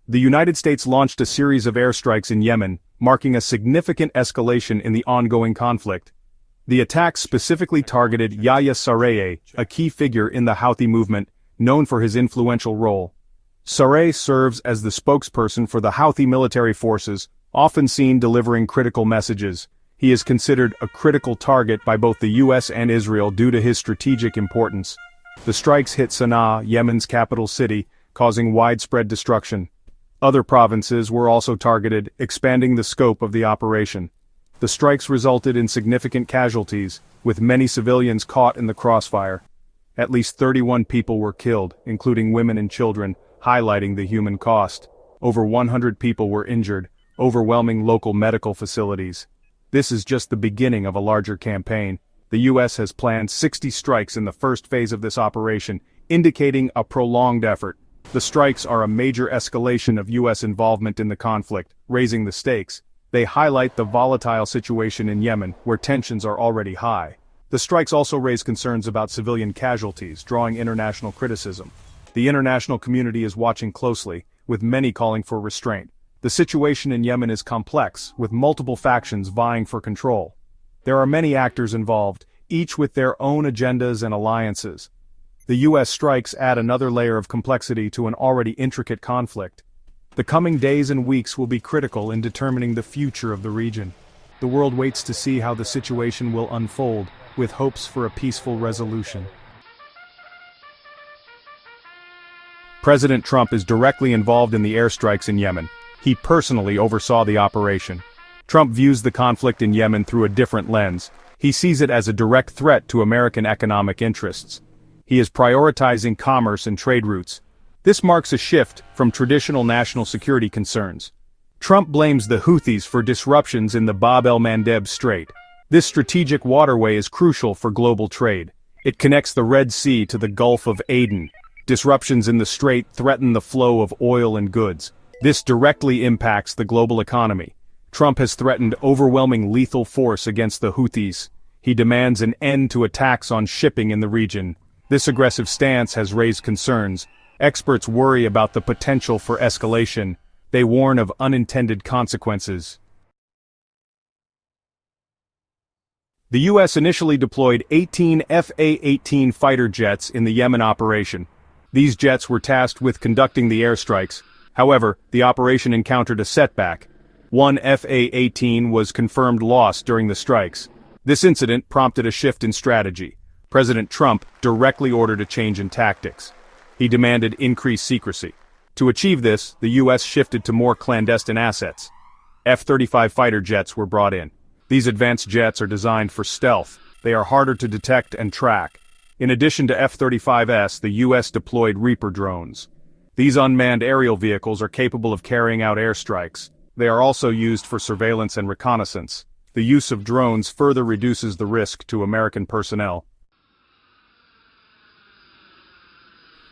The United States launched a series of airstrikes in Yemen, marking a significant escalation in the ongoing conflict. The attacks specifically targeted Yahya Sare'e, a key figure in the Houthi movement, known for his influential role. Sare'e serves as the spokesperson for the Houthi military forces, often seen delivering critical messages. He is considered a critical target by both the US and Israel due to his strategic importance. The strikes hit Sana'a, Yemen's capital city, causing widespread destruction. Other provinces were also targeted, expanding the scope of the operation. The strikes resulted in significant casualties, with many civilians caught in the crossfire. At least 31 people were killed, including women and children, highlighting the human cost. Over 100 people were injured, overwhelming local medical facilities. This is just the beginning of a larger campaign. The US has planned 60 strikes in the first phase of this operation, indicating a prolonged effort. The strikes are a major escalation of US involvement in the conflict, raising the stakes. They highlight the volatile situation in Yemen, where tensions are already high. The strikes also raise concerns about civilian casualties, drawing international criticism. The international community is watching closely, with many calling for restraint. The situation in Yemen is complex, with multiple factions vying for control. There are many actors involved, each with their own agendas and alliances. The US strikes add another layer of complexity to an already intricate conflict. The coming days and weeks will be critical in determining the future of the region. The world waits to see how the situation will unfold, with hopes for a peaceful resolution. President Trump is directly involved in the airstrikes in Yemen. He personally oversaw the operation. Trump views the conflict in Yemen through a different lens. He sees it as a direct threat to American economic interests. He is prioritizing commerce and trade routes. This marks a shift from traditional national security concerns. Trump blames the Houthis for disruptions in the el-Mandeb Strait. This strategic waterway is crucial for global trade. It connects the Red Sea to the Gulf of Aden. Disruptions in the strait threaten the flow of oil and goods. This directly impacts the global economy. Trump has threatened overwhelming lethal force against the Houthis. He demands an end to attacks on shipping in the region. This aggressive stance has raised concerns. Experts worry about the potential for escalation. They warn of unintended consequences. The US initially deployed 18 F/A-18 fighter jets in the Yemen operation. These jets were tasked with conducting the airstrikes. However, the operation encountered a setback. One F/A-18 was confirmed lost during the strikes. This incident prompted a shift in strategy. President Trump directly ordered a change in tactics. He demanded increased secrecy. To achieve this, the US shifted to more clandestine assets. F-35 fighter jets were brought in. These advanced jets are designed for stealth. They are harder to detect and track. In addition to F-35s, the US deployed Reaper drones. These unmanned aerial vehicles are capable of carrying out airstrikes. They are also used for surveillance and reconnaissance. The use of drones further reduces the risk to American personnel.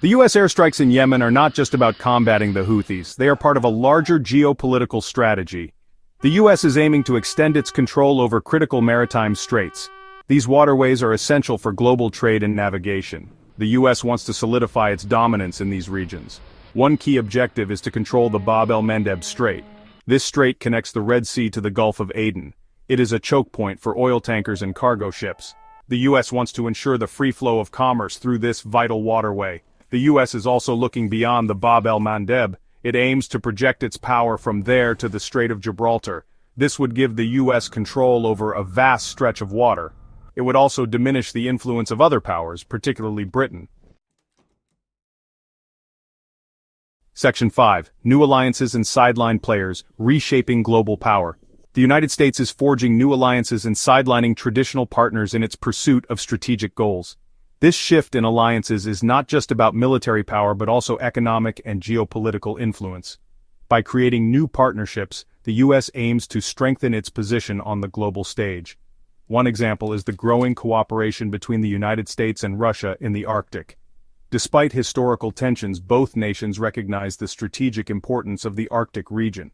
The US airstrikes in Yemen are not just about combating the Houthis, they are part of a larger geopolitical strategy. The US is aiming to extend its control over critical maritime straits. These waterways are essential for global trade and navigation. The US wants to solidify its dominance in these regions. One key objective is to control the el-Mandeb Strait. This strait connects the Red Sea to the Gulf of Aden. It is a choke point for oil tankers and cargo ships. The US wants to ensure the free flow of commerce through this vital waterway. The US is also looking beyond the el-Mandeb. It aims to project its power from there to the Strait of Gibraltar. This would give the US control over a vast stretch of water. It would also diminish the influence of other powers, particularly Britain. Section 5. New alliances and sideline players, reshaping global power. The United States is forging new alliances and sidelining traditional partners in its pursuit of strategic goals. This shift in alliances is not just about military power but also economic and geopolitical influence. By creating new partnerships, the US aims to strengthen its position on the global stage. One example is the growing cooperation between the United States and Russia in the Arctic. Despite historical tensions, both nations recognize the strategic importance of the Arctic region.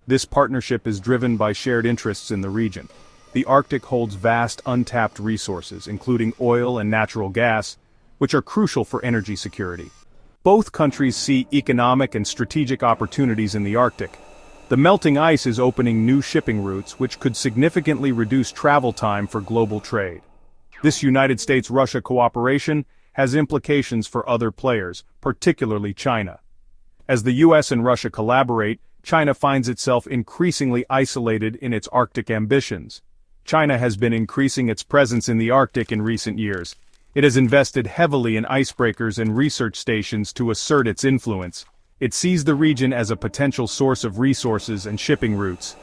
This partnership is driven by shared interests in the region. The Arctic holds vast untapped resources, including oil and natural gas, which are crucial for energy security. Both countries see economic and strategic opportunities in the Arctic. The melting ice is opening new shipping routes, which could significantly reduce travel time for global trade. This United States-Russia cooperation has implications for other players, particularly China. As the US and Russia collaborate, China finds itself increasingly isolated in its Arctic ambitions. China has been increasing its presence in the Arctic in recent years. It has invested heavily in icebreakers and research stations to assert its influence. It sees the region as a potential source of resources and shipping routes.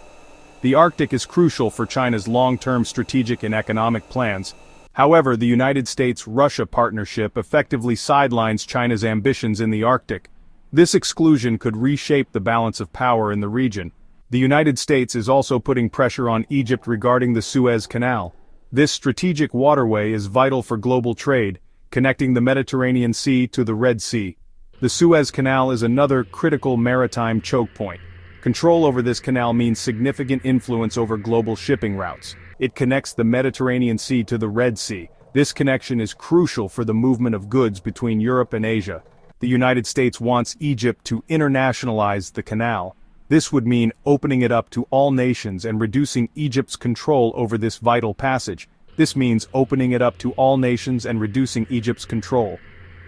The Arctic is crucial for China's long-term strategic and economic plans. However, the United States-Russia partnership effectively sidelines China's ambitions in the Arctic. This exclusion could reshape the balance of power in the region. The United States is also putting pressure on Egypt regarding the Suez Canal. This strategic waterway is vital for global trade, connecting the Mediterranean Sea to the Red Sea. The Suez Canal is another critical maritime choke point. Control over this canal means significant influence over global shipping routes. It connects the Mediterranean Sea to the Red Sea. This connection is crucial for the movement of goods between Europe and Asia. The United States wants Egypt to internationalize the canal. This would mean opening it up to all nations and reducing Egypt's control over this vital passage. This means opening it up to all nations and reducing Egypt's control.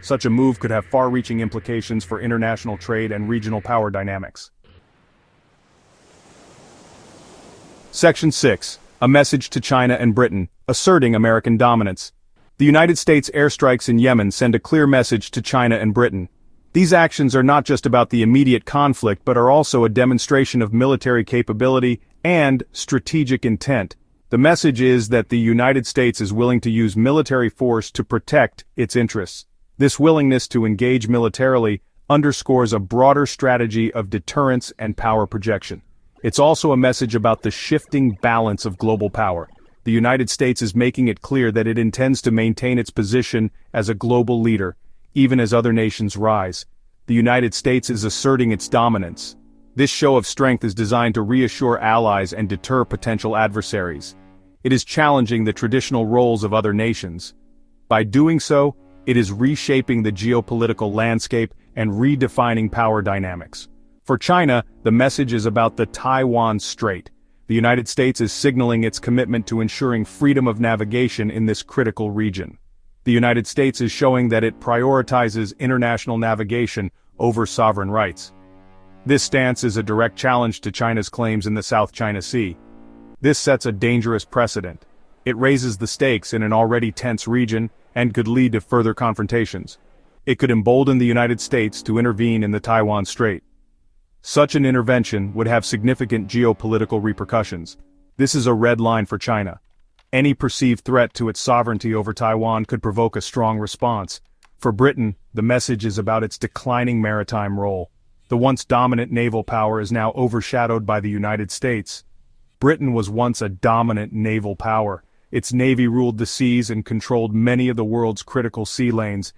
Such a move could have far-reaching implications for international trade and regional power dynamics. Section 6. A message to China and Britain, asserting American dominance. The United States airstrikes in Yemen send a clear message to China and Britain. These actions are not just about the immediate conflict but are also a demonstration of military capability and strategic intent. The message is that the United States is willing to use military force to protect its interests. This willingness to engage militarily underscores a broader strategy of deterrence and power projection. It's also a message about the shifting balance of global power. The United States is making it clear that it intends to maintain its position as a global leader, even as other nations rise. The United States is asserting its dominance. This show of strength is designed to reassure allies and deter potential adversaries. It is challenging the traditional roles of other nations. By doing so, it is reshaping the geopolitical landscape and redefining power dynamics. For China, the message is about the Taiwan Strait. The United States is signaling its commitment to ensuring freedom of navigation in this critical region. The United States is showing that it prioritizes international navigation over sovereign rights. This stance is a direct challenge to China's claims in the South China Sea. This sets a dangerous precedent. It raises the stakes in an already tense region and could lead to further confrontations. It could embolden the United States to intervene in the Taiwan Strait. Such an intervention would have significant geopolitical repercussions. This is a red line for China. Any perceived threat to its sovereignty over Taiwan could provoke a strong response. For Britain, the message is about its declining maritime role. The once dominant naval power is now overshadowed by the United States. Britain was once a dominant naval power. Its navy ruled the seas and controlled many of the world's critical sea lanes.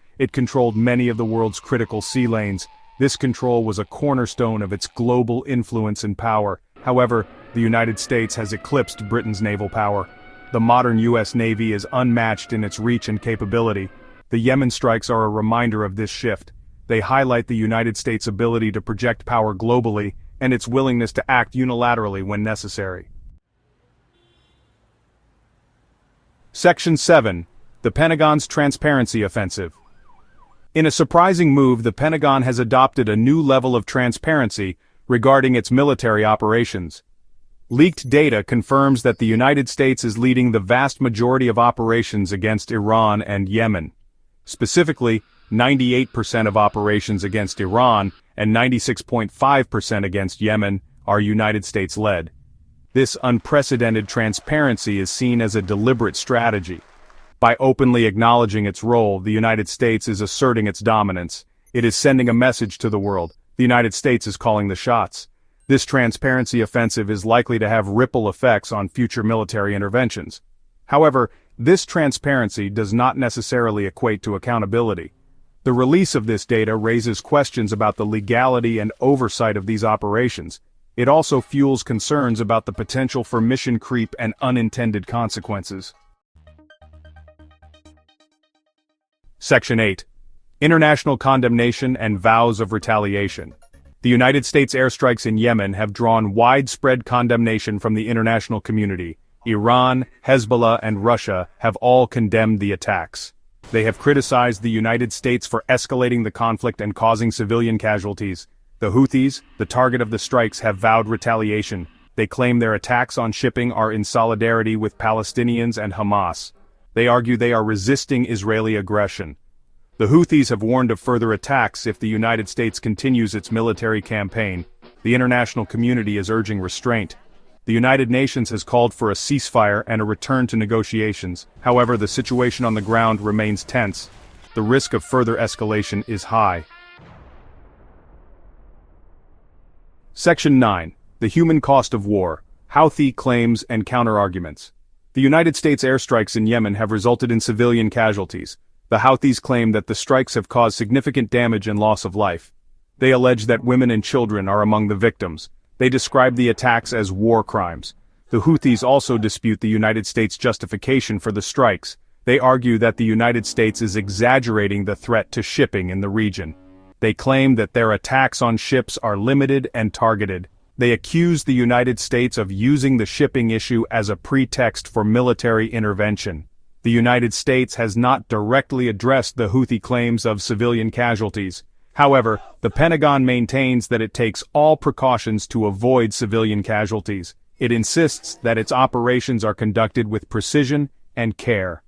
This control was a cornerstone of its global influence and power. However, the United States has eclipsed Britain's naval power. The modern U.S. Navy is unmatched in its reach and capability. The Yemen strikes are a reminder of this shift. They highlight the United States' ability to project power globally and its willingness to act unilaterally when necessary. Section 7. The Pentagon's Transparency Offensive. In a surprising move, the Pentagon has adopted a new level of transparency regarding its military operations. Leaked data confirms that the United States is leading the vast majority of operations against Iran and Yemen. Specifically, 98% of operations against Iran and 96.5% against Yemen are United States-led. This unprecedented transparency is seen as a deliberate strategy. By openly acknowledging its role, the United States is asserting its dominance. It is sending a message to the world. The United States is calling the shots. This transparency offensive is likely to have ripple effects on future military interventions. However, this transparency does not necessarily equate to accountability. The release of this data raises questions about the legality and oversight of these operations. It also fuels concerns about the potential for mission creep and unintended consequences. Section 8. International condemnation and vows of retaliation. The United States airstrikes in Yemen have drawn widespread condemnation from the international community. Iran, Hezbollah, and Russia have all condemned the attacks. They have criticized the United States for escalating the conflict and causing civilian casualties. The Houthis, the target of the strikes, have vowed retaliation. They claim their attacks on shipping are in solidarity with Palestinians and Hamas. They argue they are resisting Israeli aggression. The Houthis have warned of further attacks if the United States continues its military campaign. The international community is urging restraint. The United Nations has called for a ceasefire and a return to negotiations. However, the situation on the ground remains tense. The risk of further escalation is high. Section 9. The Human Cost of War. Houthi Claims and Counterarguments. The United States airstrikes in Yemen have resulted in civilian casualties. The Houthis claim that the strikes have caused significant damage and loss of life. They allege that women and children are among the victims. They describe the attacks as war crimes. The Houthis also dispute the United States' justification for the strikes. They argue that the United States is exaggerating the threat to shipping in the region. They claim that their attacks on ships are limited and targeted. They accuse the United States of using the shipping issue as a pretext for military intervention. The United States has not directly addressed the Houthi claims of civilian casualties. However, the Pentagon maintains that it takes all precautions to avoid civilian casualties. It insists that its operations are conducted with precision and care.